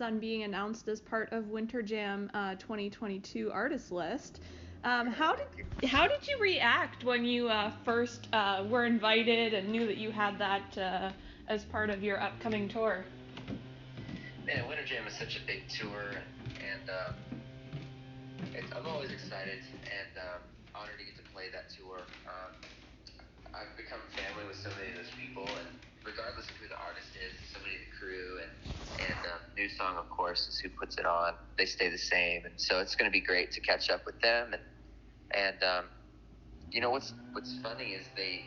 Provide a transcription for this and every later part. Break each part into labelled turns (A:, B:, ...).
A: on being announced as part of Winter Jam 2022 artist list. How did you react when you first were invited and knew that you had that as part of your upcoming tour?
B: Man, Winter Jam is such a big tour, and I'm always excited and honored to get to play that tour. I've become family with so many of those people, and regardless of who the artist is, so many of the crew and New Song, of course, is who puts it on. They stay the same, and so it's going to be great to catch up with them. And you know what's funny is they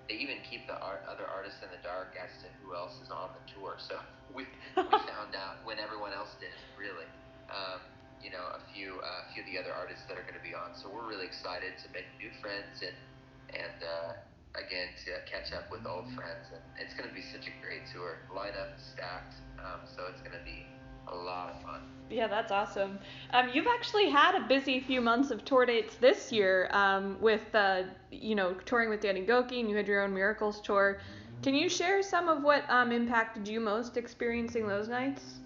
B: even keep the other artists in the dark as to who else is on the tour. So we found out when everyone else did, really. You know, a few of the other artists that are going to be on. So we're really excited to make new friends and again, to catch up with old friends. And it's going to be such a great tour. Lineup is stacked, so it's going to be a lot of fun.
A: Yeah, that's awesome. You've actually had a busy few months of tour dates this year with, touring with Danny Gokey, and you had your own Miracles tour. Can you share some of what impacted you most experiencing those nights?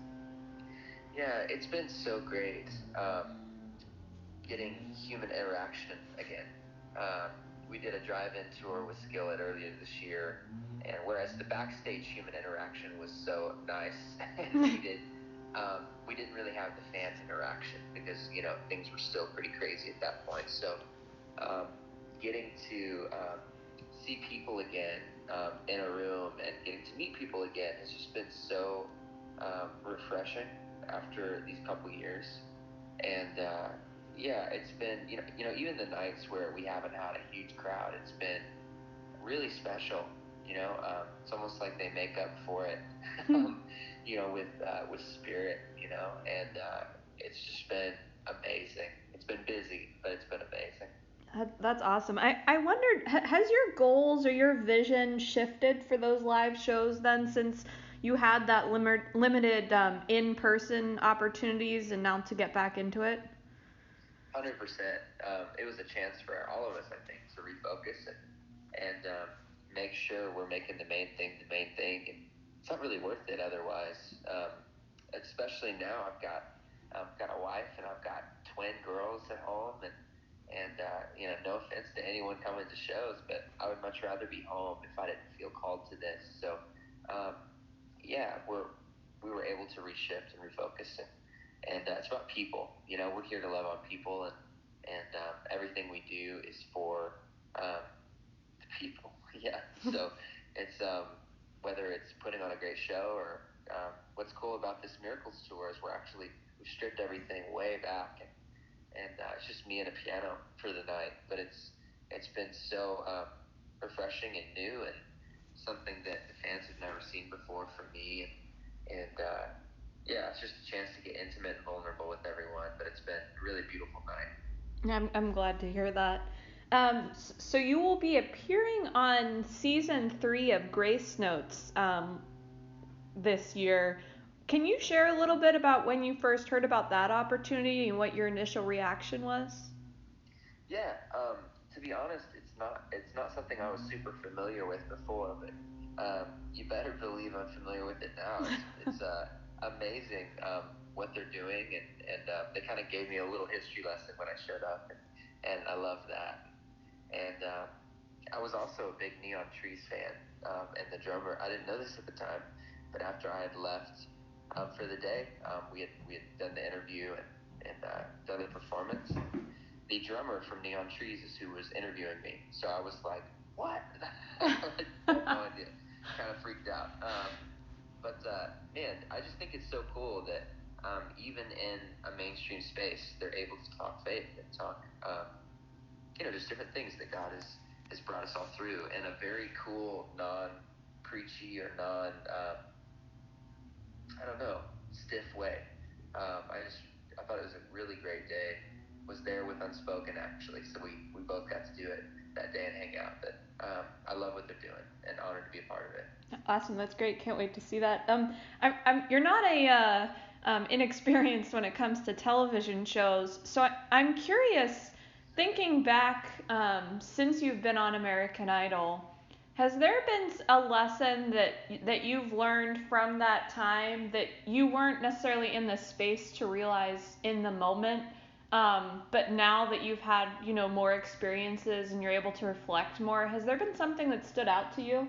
B: Yeah, it's been so great getting human interaction again. We did a drive-in tour with Skillet earlier this year, and whereas the backstage human interaction was so nice and needed, we didn't really have the fans interaction because, things were still pretty crazy at that point. So getting to see people again in a room and getting to meet people again has just been so refreshing after these couple years. And yeah, it's been, even the nights where we haven't had a huge crowd, it's been really special. It's almost like they make up for it, with spirit, and it's just been amazing. It's been busy, but it's been amazing.
A: That's awesome. I wondered, has your goals or your vision shifted for those live shows then, since you had that limited in-person opportunities and now to get back into it?
B: 100%. It was a chance for all of us, I think, to refocus and make sure we're making the main thing. And it's not really worth it otherwise. Especially now, I've got a wife and I've got twin girls at home, and no offense to anyone coming to shows, but I would much rather be home if I didn't feel called to this. So, yeah, we were able to reshift and refocus, and it's about people. We're here to love on people, and everything we do is for the people. Yeah. So it's whether it's putting on a great show or what's cool about this Miracles tour is we've stripped everything way back, and it's just me and a piano for the night. But it's been so refreshing and new, and something that the fans have never seen before for me, and yeah, it's just a chance to get intimate and vulnerable with everyone. But it's been a really beautiful night.
A: I'm glad to hear that. So you will be appearing on season 3 of Grace Notes this year. Can you share a little bit about when you first heard about that opportunity and what your initial reaction was?
B: Yeah, to be honest, it's not something I was super familiar with before, but you better believe I'm familiar with it now. It's amazing what they're doing, and they kind of gave me a little history lesson when I showed up, and I love that. And I was also a big Neon Trees fan, and the drummer, I didn't know this at the time, but after I had left for the day, we had done the interview and done the performance. The drummer from Neon Trees is who was interviewing me, so I was like, what? I had no idea. Kind of freaked out. But man, I just think it's so cool that even in a mainstream space, they're able to talk faith and talk, just different things that God has brought us all through in a very cool, non-preachy or stiff way. I thought it was a really great day. Was there with Unspoken, actually, so we both got to do it that day and hang out. But I love what they're doing and honored to be a part of it.
A: Awesome, that's great. Can't wait to see that. You're not inexperienced when it comes to television shows, so I'm curious. Thinking back, since you've been on American Idol, Has there been a lesson that you've learned from that time that you weren't necessarily in the space to realize in the moment, but now that you've had more experiences and you're able to reflect more, has there been something that stood out to you?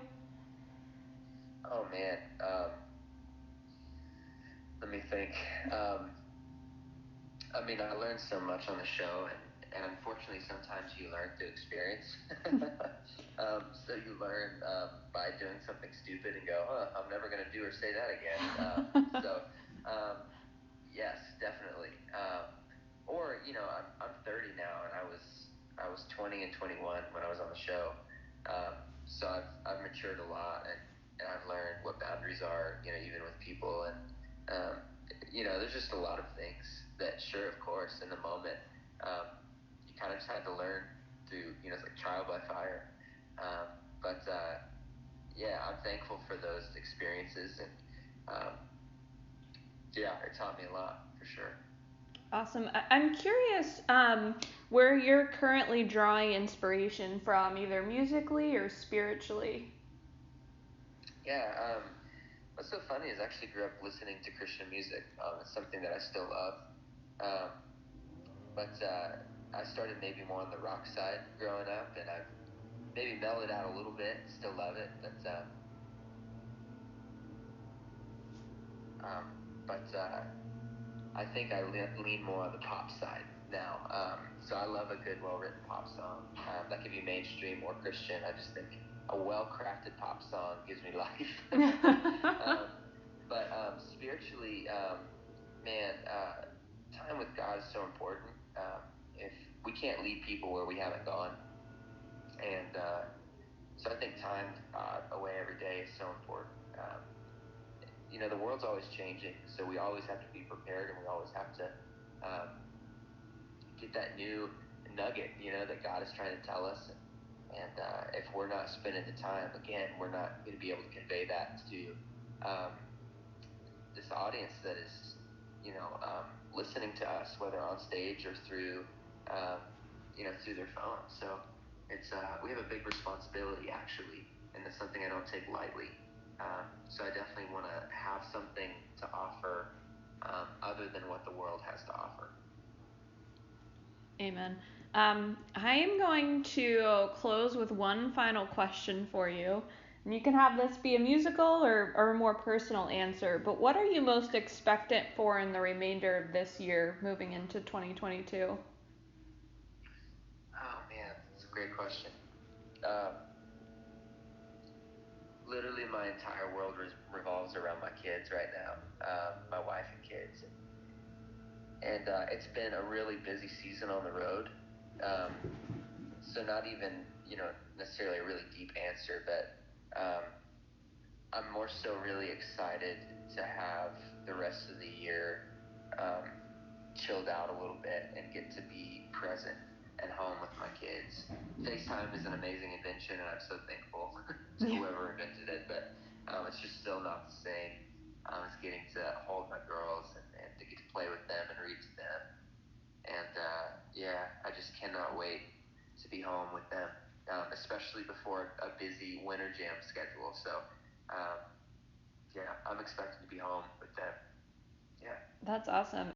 B: Oh man, let me think. Um, I mean, I learned so much on the show, and unfortunately, sometimes you learn through experience. So you learn by doing something stupid and go, I'm never going to do or say that again. So, yes, definitely. Or, I'm 30 now, and I was 20 and 21 when I was on the show. So I've matured a lot, and I've learned what boundaries are, even with people, and um, there's just a lot of things that, sure, of course, in the moment, you kind of just had to learn through, it's like trial by fire. But yeah, I'm thankful for those experiences, and um, yeah, it taught me a lot for sure.
A: Awesome. I'm curious where you're currently drawing inspiration from, either musically or spiritually.
B: Yeah, what's so funny is I actually grew up listening to Christian music. It's something that I still love. Um, but I started maybe more on the rock side growing up, and I've maybe mellowed out a little bit. Still love it, but I think I lean more on the pop side now. So I love a good, well-written pop song. That could be mainstream or Christian. I just think a well-crafted pop song gives me life. But spiritually, man, time with God is so important. If we can't lead people where we haven't gone, and so I think time with God away every day is so important. The world's always changing, so we always have to be prepared, and we always have to um, get that new nugget, that God is trying to tell us. And if we're not spending the time, again, we're not going to be able to convey that to um, this audience that is, listening to us, whether on stage or through, um, through their phone. So we have a big responsibility, actually, and it's something I don't take lightly. So I definitely want to have something to offer other than what the world has to offer.
A: Amen. I am going to close with one final question for you. And you can have this be a musical or a more personal answer, but what are you most expectant for in the remainder of this year moving into 2022?
B: Oh man, that's a great question. Um, Literally, my entire world revolves around my kids right now, my wife and kids, and it's been a really busy season on the road. Um, so not even necessarily a really deep answer, but I'm more so really excited to have the rest of the year um, chilled out a little bit and get to be present and home with my kids. FaceTime is an amazing invention, and I'm so thankful to whoever invented it, but it's just still not the same. It's getting to hold my girls and to get to play with them and read to them. And yeah, I just cannot wait to be home with them, especially before a busy winter jam schedule. So um, yeah, I'm expected to be home with them. Yeah.
A: That's awesome.